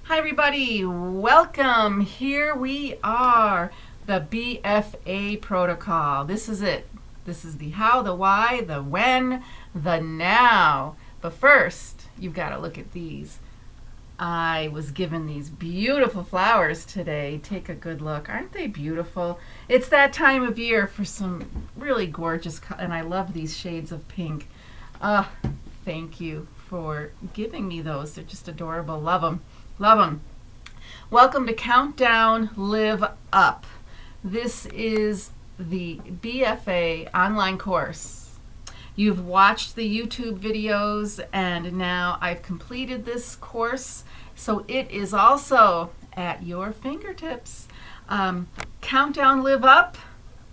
Hi everybody, welcome. Here we are, the BFA protocol. This is it. This is the how, the why, the when, the now. But first, you've got to look at these. I was given these beautiful flowers today. Take a good look. Aren't they beautiful? It's that time of year for some really gorgeous, and I love these shades of pink. Thank you for giving me those. They're just adorable. Love them. Love them. Welcome to Countdown Live Up. This is the BFA online course. You've watched the YouTube videos and now I've completed this course, so it is also at your fingertips. Countdown Live Up,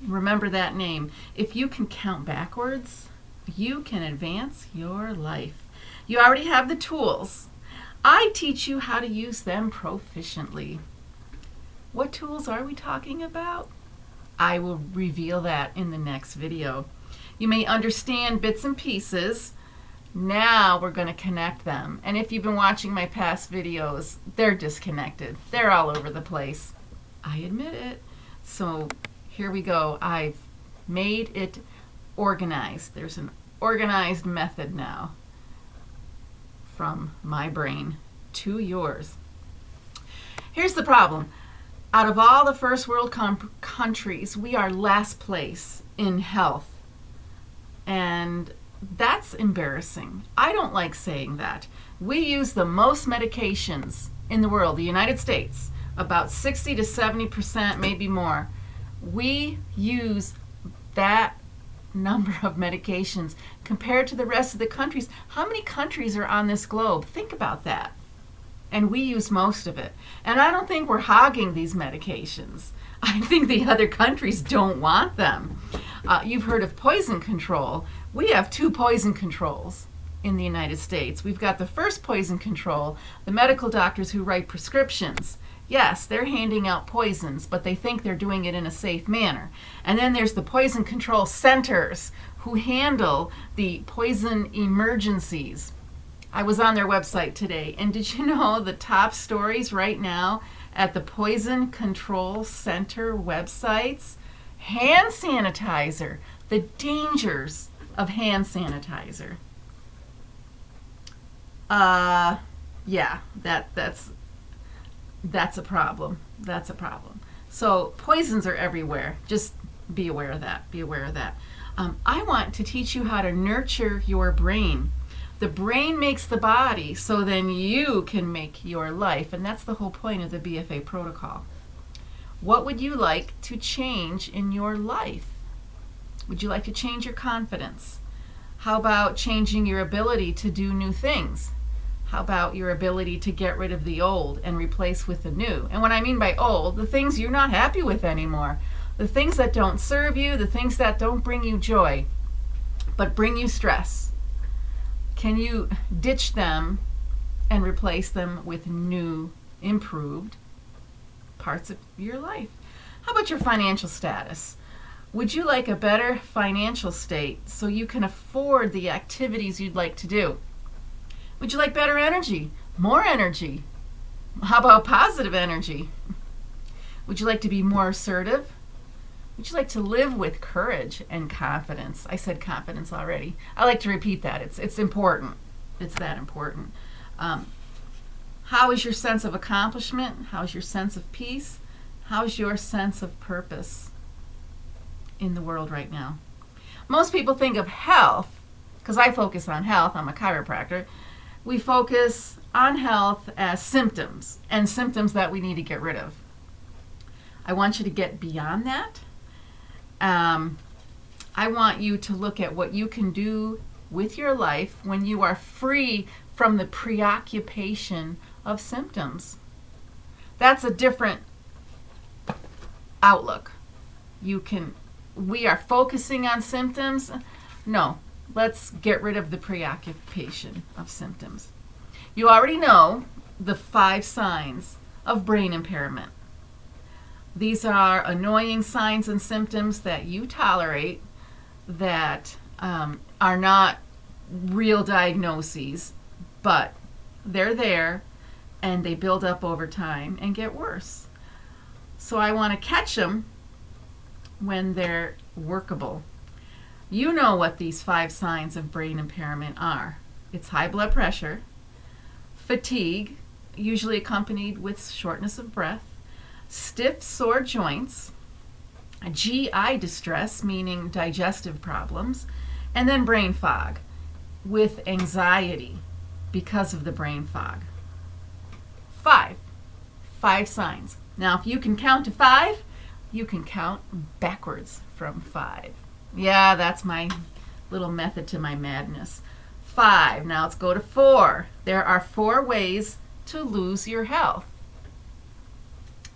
remember that name. If you can count backwards, you can advance your life. You already have the tools. I teach you how to use them proficiently. What tools are we talking about? I will reveal that in the next video. You may understand bits and pieces. Now we're going to connect them. And if you've been watching my past videos, they're disconnected. They're all over the place. I admit it. So here we go. I've made it organized. There's an organized method now. From my brain to yours. Here's the problem. Out of all the first world countries, we are last place in health. And that's embarrassing. I don't like saying that. We use the most medications in the world, the United States, about 60 to 70%, maybe more. We use that number of medications compared to the rest of the countries. How many countries are on this globe? Think about that. And we use most of it. And I don't think we're hogging these medications. I think the other countries don't want them. You've heard of poison control. We have 2 poison controls in the United States. We've got the first poison control, the medical doctors who write prescriptions. Yes, they're handing out poisons, but they think they're doing it in a safe manner. And then there's the poison control centers who handle the poison emergencies. I was on their website today, and did you know the top stories right now at the Poison Control Center websites? Hand sanitizer, the dangers of hand sanitizer. Yeah, that's a problem. That's a problem. So poisons are everywhere. Just be aware of that. Be aware of that. I want to teach you how to nurture your brain. The brain makes the body, so then you can make your life. And that's the whole point of the BFA protocol. What would you like to change in your life? Would you like to change your confidence? How about changing your ability to do new things? How about your ability to get rid of the old and replace with the new? And what I mean by old, the things you're not happy with anymore. The things that don't serve you, the things that don't bring you joy, but bring you stress. Can you ditch them and replace them with new, improved parts of your life? How about your financial status? Would you like a better financial state so you can afford the activities you'd like to do? Would you like better energy? More energy? How about positive energy? Would you like to be more assertive? Would you like to live with courage and confidence? I said confidence already. I like to repeat that. It's important. It's that important. How is your sense of accomplishment? How is your sense of peace? How's your sense of purpose in the world right now? Most people think of health, because I focus on health. I'm a chiropractor. We focus on health as symptoms, and symptoms that we need to get rid of. I want you to get beyond that. I want you to look at what you can do with your life when you are free from the preoccupation of symptoms. That's a different outlook. We are focusing on symptoms. No. Let's get rid of the preoccupation of symptoms. You already know the 5 signs of brain impairment. These are annoying signs and symptoms that you tolerate that are not real diagnoses, but they're there and they build up over time and get worse. So I want to catch them when they're workable. You know what these 5 signs of brain impairment are. It's high blood pressure, fatigue, usually accompanied with shortness of breath, stiff, sore joints, GI distress, meaning digestive problems, and then brain fog with anxiety because of the brain fog. 5 signs. Now, if you can count to 5, you can count backwards from 5. Yeah, that's my little method to my madness. 5. Now let's go to 4. There are 4 ways to lose your health.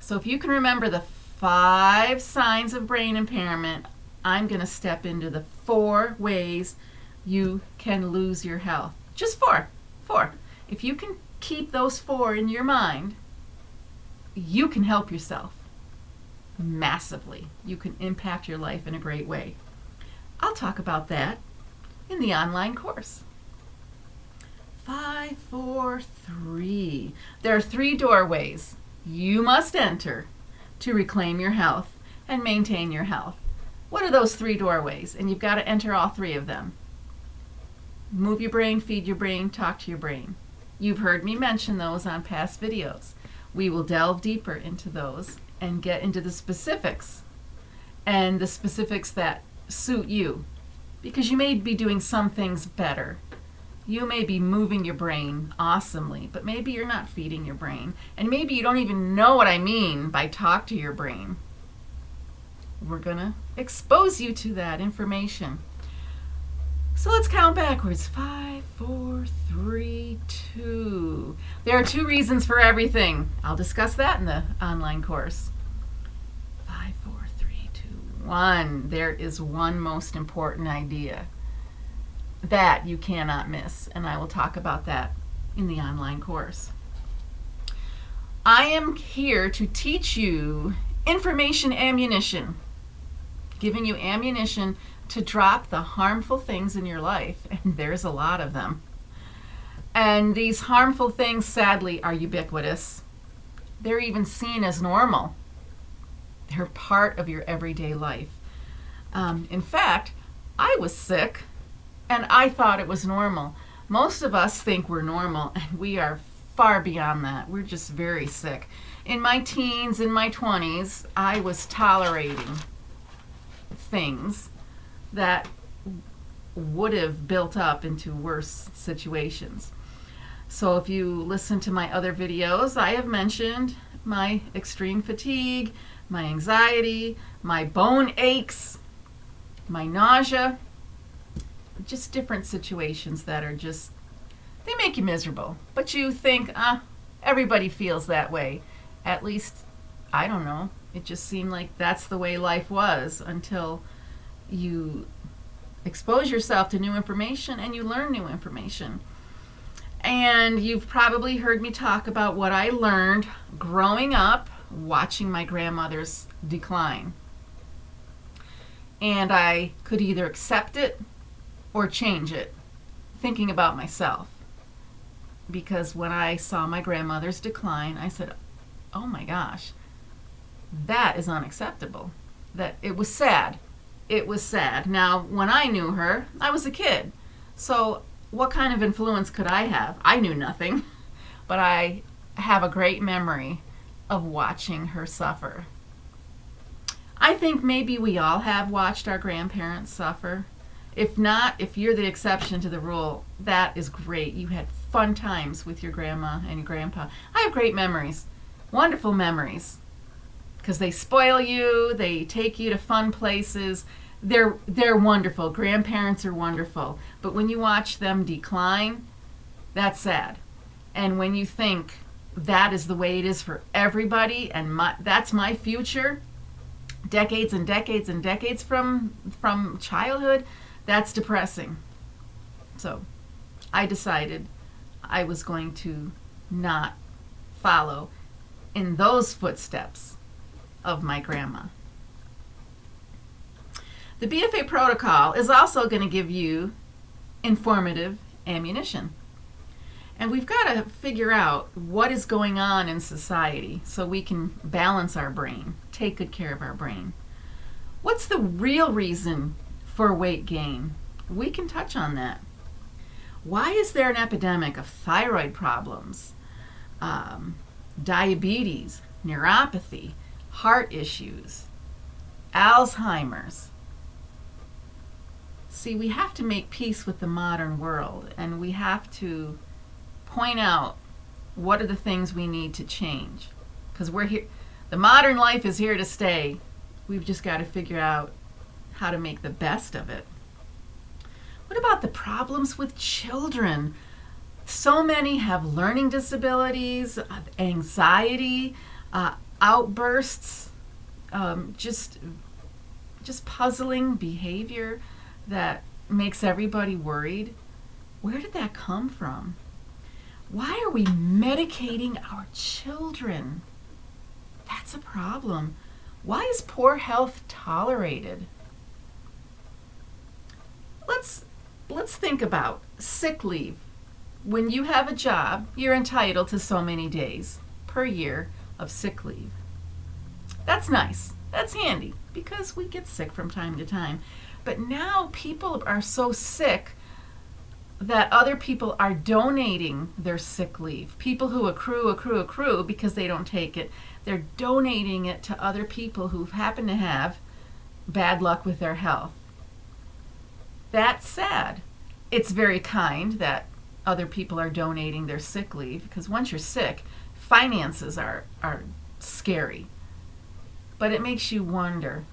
So if you can remember the 5 signs of brain impairment, I'm going to step into the 4 ways you can lose your health. Just 4. If you can keep those 4 in your mind, you can help yourself massively. You can impact your life in a great way. I'll talk about that in the online course. 5, 4, 3. There are 3 doorways you must enter to reclaim your health and maintain your health. What are those 3 doorways? And you've got to enter all 3 of them. Move your brain, feed your brain, talk to your brain. You've heard me mention those on past videos. We will delve deeper into those and get into the specifics, and the specifics that suit you, because you may be doing some things better. You may be moving your brain awesomely, but maybe you're not feeding your brain, and maybe you don't even know what I mean by talk to your brain. We're gonna expose you to that information. So let's count backwards. 5, 4, 3, 2. There are 2 reasons for everything. I'll discuss that in the online course. 5, 4, 3, 2, 1. There is one most important idea that you cannot miss, and I will talk about that in the online course. I am here to teach you information ammunition, giving you ammunition to drop the harmful things in your life, and there's a lot of them. And these harmful things, sadly, are ubiquitous. They're even seen as normal. They're part of your everyday life. In fact, I was sick, and I thought it was normal. Most of us think we're normal, and we are far beyond that. We're just very sick. In my teens, in my 20s, I was tolerating things that would have built up into worse situations. So if you listen to my other videos, I have mentioned my extreme fatigue, my anxiety, my bone aches, my nausea, just different situations that are just, they make you miserable. But you think, everybody feels that way. At least, I don't know, it just seemed like that's the way life was until you expose yourself to new information and you learn new information. And you've probably heard me talk about what I learned growing up watching my grandmother's decline. And I could either accept it or change it, thinking about myself. Because when I saw my grandmother's decline, I said, oh my gosh, that is unacceptable. That it was sad. It was sad. Now, when I knew her, I was a kid. So what kind of influence could I have? I knew nothing. But I have a great memory of watching her suffer. I think maybe we all have watched our grandparents suffer. If not, if you're the exception to the rule, that is great. You had fun times with your grandma and your grandpa. I have great memories, wonderful memories, because they spoil you, they take you to fun places. They're wonderful. Grandparents are wonderful. But when you watch them decline, that's sad. And when you think that is the way it is for everybody, and that's my future, decades and decades and decades from childhood, that's depressing. So I decided I was going to not follow in those footsteps of my grandma. The BFA protocol is also going to give you informative ammunition. And we've got to figure out what is going on in society so we can balance our brain, take good care of our brain. What's the real reason for weight gain? We can touch on that. Why is there an epidemic of thyroid problems, diabetes, neuropathy, heart issues, Alzheimer's? See, we have to make peace with the modern world, and we have to point out what are the things we need to change. Because we're here, the modern life is here to stay. We've just got to figure out how to make the best of it. What about the problems with children? So many have learning disabilities, anxiety, outbursts, just puzzling behavior that makes everybody worried. Where did that come from? Why are we medicating our children? That's a problem. Why is poor health tolerated? Let's think about sick leave. When you have a job, you're entitled to so many days per year of sick leave. That's nice. That's handy because we get sick from time to time. But now people are so sick that other people are donating their sick leave. People who accrue because they don't take it, they're donating it to other people who happen to have bad luck with their health. That's sad. It's very kind that other people are donating their sick leave because once you're sick, finances are scary. But it makes you wonder,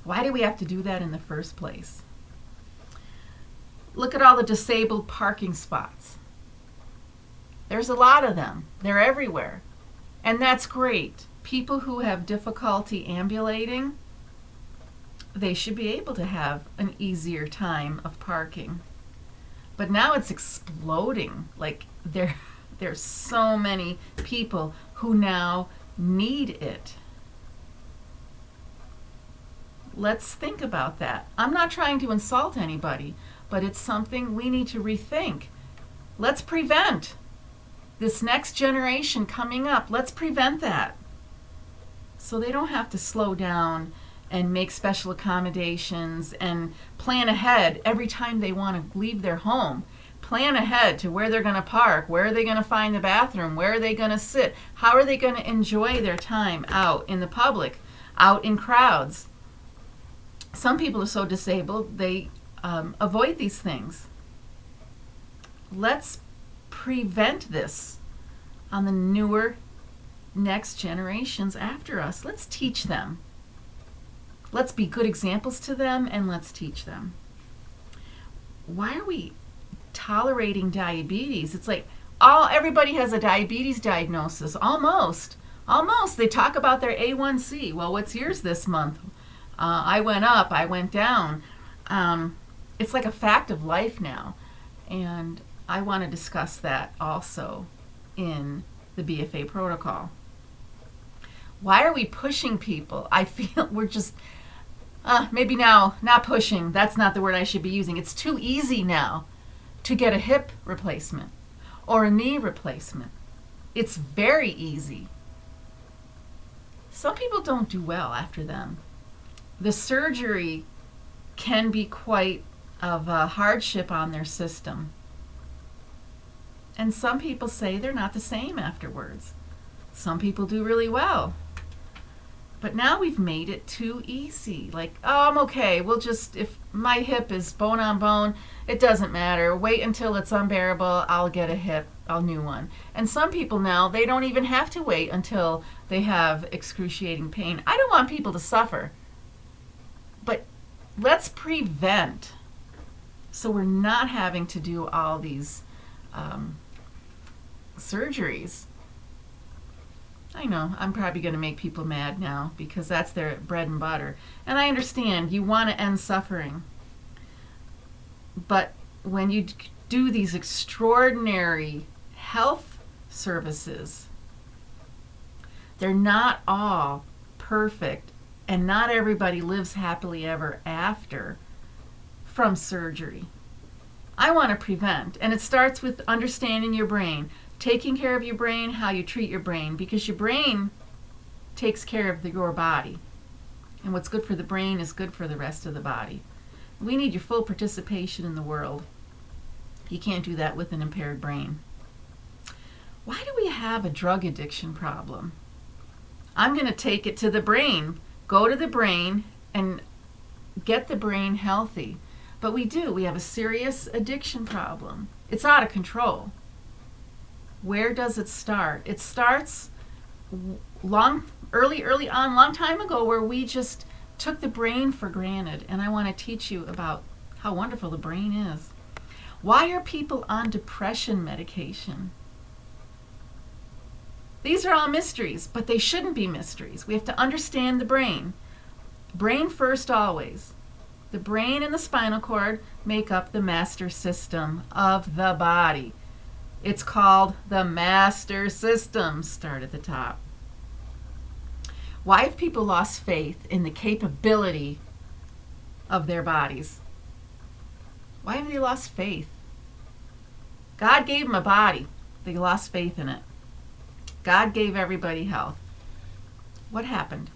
why do we have to do that in the first place? Look at all the disabled parking spots. There's a lot of them. They're everywhere. And that's great. People who have difficulty ambulating, they should be able to have an easier time of parking. But now it's exploding. Like there's so many people who now need it. Let's think about that. I'm not trying to insult anybody, but it's something we need to rethink. Let's prevent this next generation coming up. Let's prevent that so they don't have to slow down and make special accommodations and plan ahead every time they want to leave their home. Plan ahead to where they're going to park, where are they going to find the bathroom, where are they going to sit, how are they going to enjoy their time out in the public, out in crowds. Some people are so disabled they avoid these things. Let's prevent this on the newer next generations after us. Let's teach them. Let's be good examples to them and let's teach them. Why are we tolerating diabetes? It's like everybody has a diabetes diagnosis. Almost. They talk about their A1C. Well, what's yours this month? I went up, I went down. It's like a fact of life now. And I want to discuss that also in the BFA protocol. Why are we pushing people? I feel we're just, maybe now, not pushing, that's not the word I should be using. It's too easy now to get a hip replacement or a knee replacement. It's very easy. Some people don't do well after them. The surgery can be quite of a hardship on their system. And some people say they're not the same afterwards. Some people do really well. But now we've made it too easy. Like, I'm okay. We'll just, if my hip is bone on bone, it doesn't matter. Wait until it's unbearable. I'll get a new one. And some people now, they don't even have to wait until they have excruciating pain. I don't want people to suffer. But let's prevent so we're not having to do all these surgeries. I know, I'm probably going to make people mad now because that's their bread and butter. And I understand you want to end suffering. But when you do these extraordinary health services, they're not all perfect, and not everybody lives happily ever after from surgery. I want to prevent. And it starts with understanding your brain, taking care of your brain, how you treat your brain, because your brain takes care of your body. And what's good for the brain is good for the rest of the body. We need your full participation in the world. You can't do that with an impaired brain. Why do we have a drug addiction problem? I'm going to take it to the brain. Go to the brain and get the brain healthy. But we do. We have a serious addiction problem. It's out of control. Where does it start? It starts early on, long time ago, where we just took the brain for granted. And I want to teach you about how wonderful the brain is. Why are people on depression medication? These are all mysteries, but they shouldn't be mysteries. We have to understand the brain. Brain first always. The brain and the spinal cord make up the master system of the body. It's called the master system. Start at the top. Why have people lost faith in the capability of their bodies? Why have they lost faith? God gave them a body. They lost faith in it. God gave everybody health. What happened?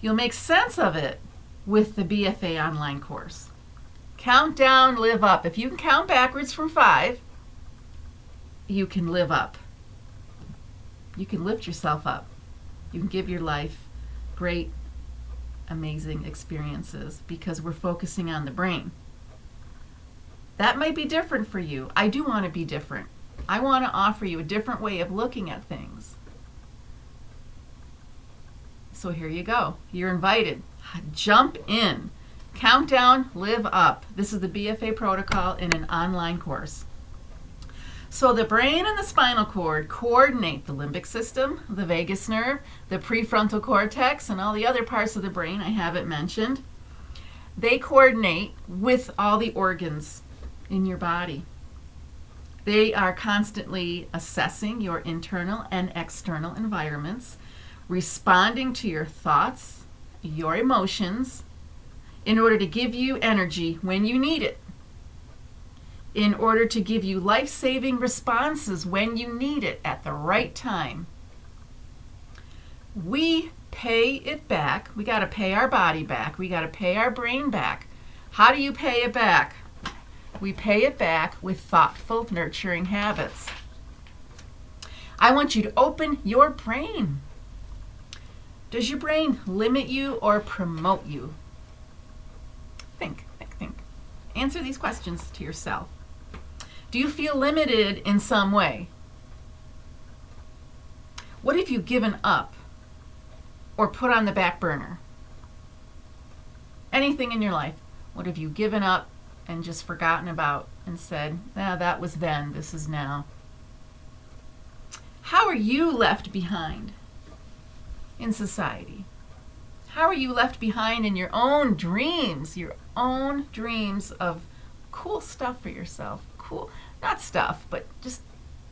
You'll make sense of it with the BFA online course. Count down, live up. If you can count backwards from 5, you can live up. You can lift yourself up. You can give your life great, amazing experiences because we're focusing on the brain. That might be different for you. I do want to be different. I want to offer you a different way of looking at things. So here you go. You're invited. Jump in. Count down, live up. This is the BFA protocol in an online course. So the brain and the spinal cord coordinate the limbic system, the vagus nerve, the prefrontal cortex, and all the other parts of the brain I haven't mentioned. They coordinate with all the organs in your body. They are constantly assessing your internal and external environments, responding to your thoughts, your emotions, in order to give you energy when you need it, in order to give you life-saving responses when you need it at the right time. We pay it back. We got to pay our body back. We got to pay our brain back. How do you pay it back? We pay it back with thoughtful, nurturing habits. I want you to open your brain. Does your brain limit you or promote you? Think. Answer these questions to yourself. Do you feel limited in some way? What have you given up or put on the back burner? Anything in your life, what have you given up and just forgotten about and said, that was then, this is now? How are you left behind in society? How are you left behind in your own dreams of cool stuff for yourself? Cool, not stuff, but just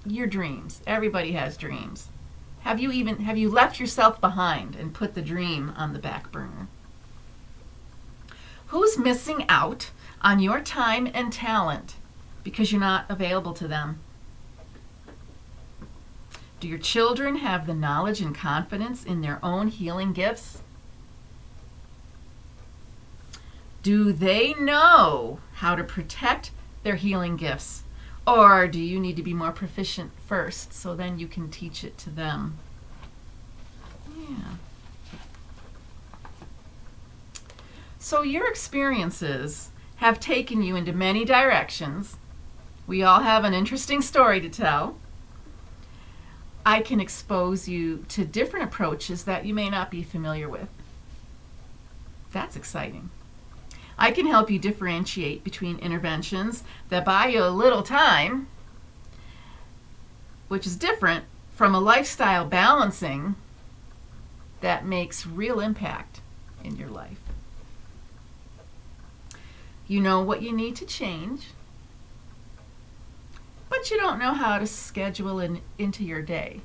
your dreams. Everybody has dreams. Have you left yourself behind and put the dream on the back burner? Who's missing out on your time and talent because you're not available to them? Do your children have the knowledge and confidence in their own healing gifts? Do they know how to protect their healing gifts? Or do you need to be more proficient first so then you can teach it to them? Yeah. So your experiences have taken you into many directions. We all have an interesting story to tell. I can expose you to different approaches that you may not be familiar with. That's exciting. I can help you differentiate between interventions that buy you a little time, which is different from a lifestyle balancing that makes real impact in your life. You know what you need to change, but you don't know how to schedule it into your day.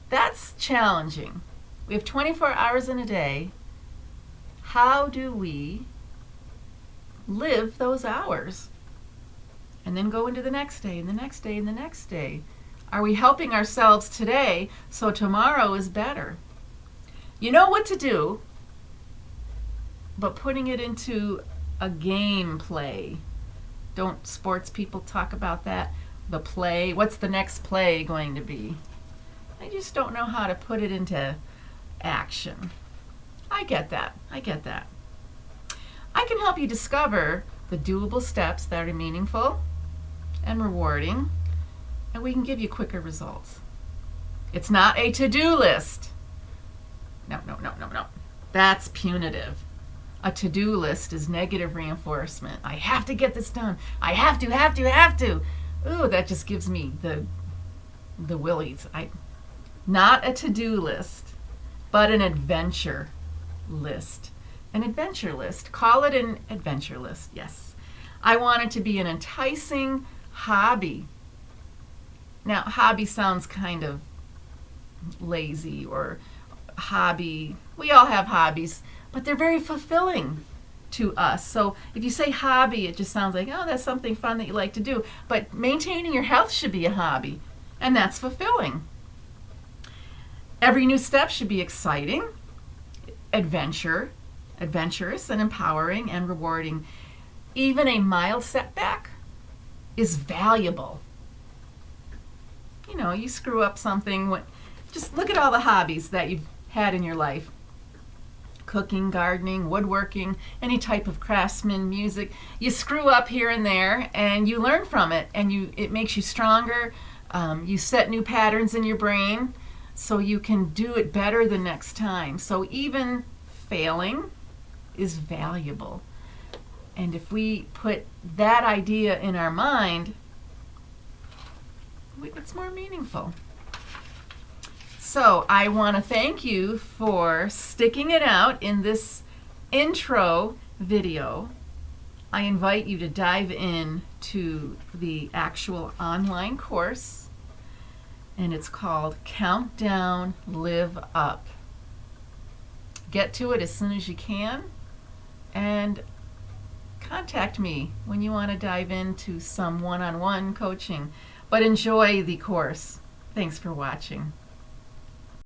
That's challenging. We have 24 hours in a day. How do we live those hours? and then go into the next day and the next day and the next day? Are we helping ourselves today so tomorrow is better? You know what to do, but putting it into a game play. Don't sports people talk about that? The play. What's the next play going to be? I just don't know how to put it into action. I get that. I can help you discover the doable steps that are meaningful and rewarding, and we can give you quicker results. It's not a to-do list. No. That's punitive. A to-do list is negative reinforcement. I have to get this done. I have to. Ooh, that just gives me the willies. Not a to-do list, but an adventure list. An adventure list. Call it an adventure list, yes. I want it to be an enticing hobby. Now, hobby sounds kind of lazy, or hobby. We all have hobbies, but they're very fulfilling to us. So if you say hobby, it just sounds like, oh, that's something fun that you like to do. But maintaining your health should be a hobby, and that's fulfilling. Every new step should be exciting, adventurous, and empowering and rewarding. Even a mild setback is valuable. You know, you screw up something. Just look at all the hobbies that you've had in your life. Cooking, gardening, woodworking, any type of craftsman, music. You screw up here and there, and you learn from it, and it makes you stronger. You set new patterns in your brain so you can do it better the next time. So even failing is valuable. And if we put that idea in our mind, it's more meaningful. So I want to thank you for sticking it out in this intro video. I invite you to dive in to the actual online course, and it's called Countdown Live Up. Get to it as soon as you can, and contact me when you want to dive into some one-on-one coaching. But enjoy the course. Thanks for watching.